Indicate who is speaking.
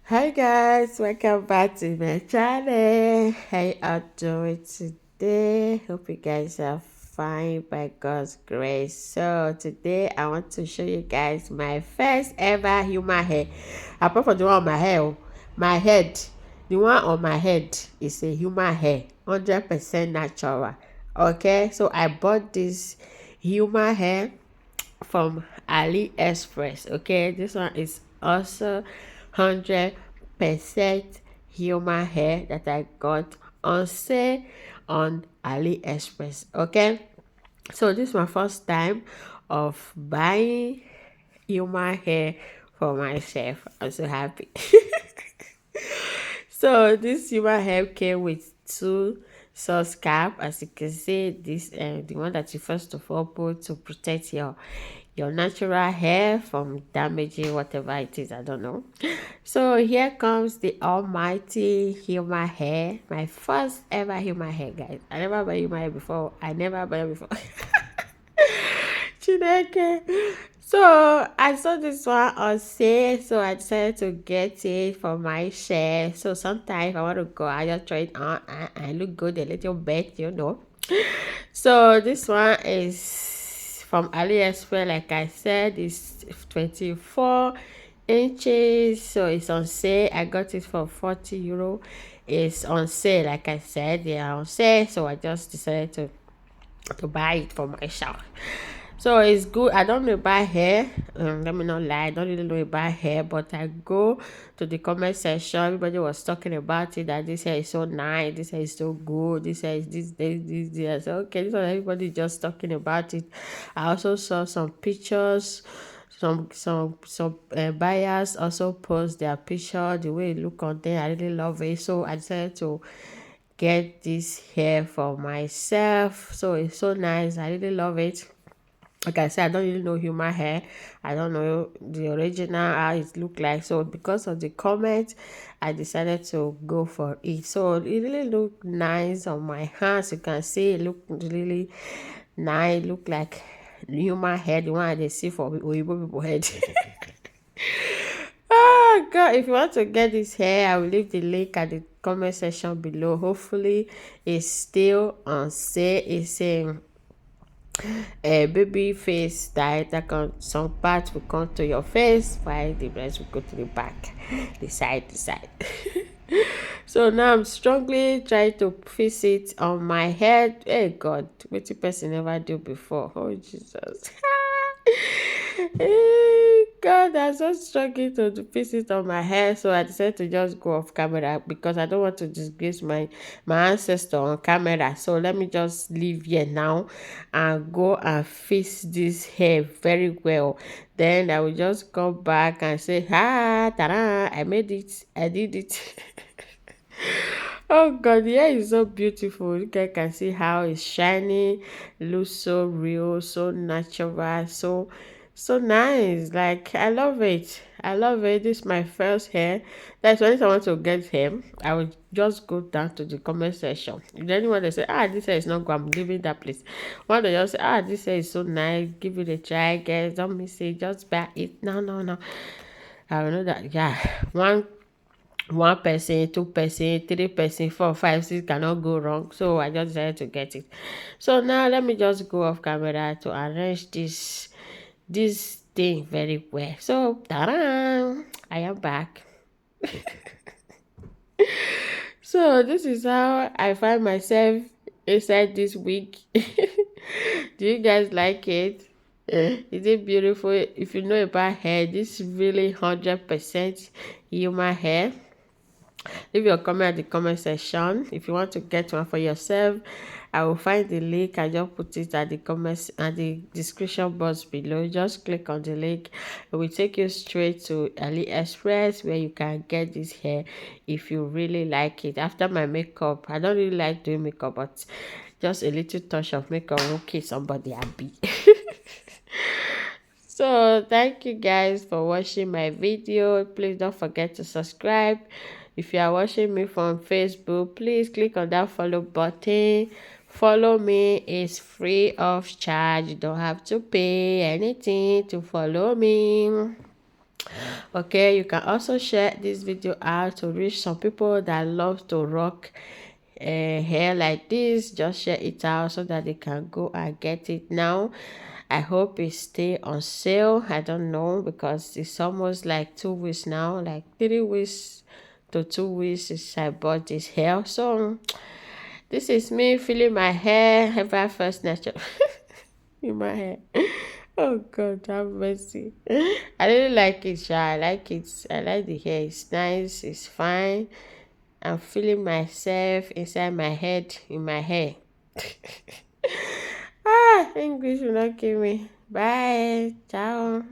Speaker 1: Hi guys, welcome back to my channel. How you all doing today? Hope you guys are fine by God's grace. So today I want to show you guys my first ever human hair. Apart from the one on my hair, my head, the one on my head is a human hair, 100% natural. Okay, so I bought this human hair from AliExpress. Okay, this one is also 100% human hair that I got on sale on AliExpress. Okay, so this is my first time of buying human hair for myself. I'm so happy. So this human hair came with two sauce cap. As you can see, this the one that you first of all put to protect your natural hair from damaging whatever it is. I don't know. So here comes the almighty human hair, my first ever human hair, guys. I never buy human hair before. I never buy it before. Chineke. So I saw this one on sale, so I decided to get it for my share. So sometimes if I want to go, I just try it on and look good a little bit. So this one is from AliExpress, like I said, it's 24 inches. So it's on sale. I got it for €40. It's on sale, like I said, they are on sale. So I just decided to buy it for myself. So it's good. I don't know about hair. Let me not lie. I don't really know about hair, but I go to the comment section. Everybody was talking about it, that this hair is so nice. This hair is so good. This hair is this. So okay, this one everybody just talking about it. I also saw some pictures. Some buyers also post their picture, the way it look on there. I really love it. So I decided to get this hair for myself. So it's so nice. I really love it. Like I said, I don't really know human hair. I don't know the original how it look like. So because of the comment, I decided to go for it. So it really looked nice on my hands. You can see it look really nice. Look like human hair, the one they see for Oyibo people head. Oh God, if you want to get this hair, I will leave the link at the comment section below. Hopefully it's still on sale. It's a baby face dye that some parts will come to your face while the rest will go to the back, the side. So now I'm strongly trying to fix it on my head. Hey God, what the person never do before. Oh Jesus. Hey God, I'm so struggling to fix it on my hair. So I decided to just go off camera because I don't want to disgrace my ancestor on camera. So let me just leave here now and go and fix this hair very well. Then I will just come back and say, ah, ta-da, I made it. I did it. Oh God, the hair is so beautiful. You guys can see how it's shining, looks so real, so natural, so nice. Like I love it. I love it. This is my first hair. That's when I want to get hair, I will just go down to the comment section. If anyone they say, this hair is not good, I'm leaving that place. One they just say, this hair is so nice, give it a try, guys. Don't miss it, just buy it. No. I will know that one person, two-person, three-person, four, five, six cannot go wrong. So I just decided to get it. So now let me just go off camera to arrange this thing very well. So ta-da! I am back. So this is how I find myself inside this wig. Do you guys like it? Is it beautiful? If you know about hair, this is really 100% human hair. Leave your comment at the comment section. If you want to get one for yourself, I will find the link. I just put it at the comments and the description box below. Just click on the link. It will take you straight to AliExpress where you can get this hair if you really like it. After my makeup, I don't really like doing makeup, but just a little touch of makeup will keep somebody happy. So thank you guys for watching my video. Please don't forget to subscribe. If you are watching me from Facebook, please click on that follow button. Follow me, it's free of charge. You don't have to pay anything to follow me. Okay, you can also share this video out to reach some people that love to rock hair like this. Just share it out so that they can go and get it now. I hope it stay on sale. I don't know because it's almost like 2 weeks now, like 3 weeks to 2 weeks since I bought this hair. So this is me feeling my hair ever first natural in my hair. Oh God, have mercy. I really like it, Sha. I like it. I like the hair. It's nice. It's fine. I'm feeling myself inside my head, in my hair. English will not kill me. Bye. Ciao.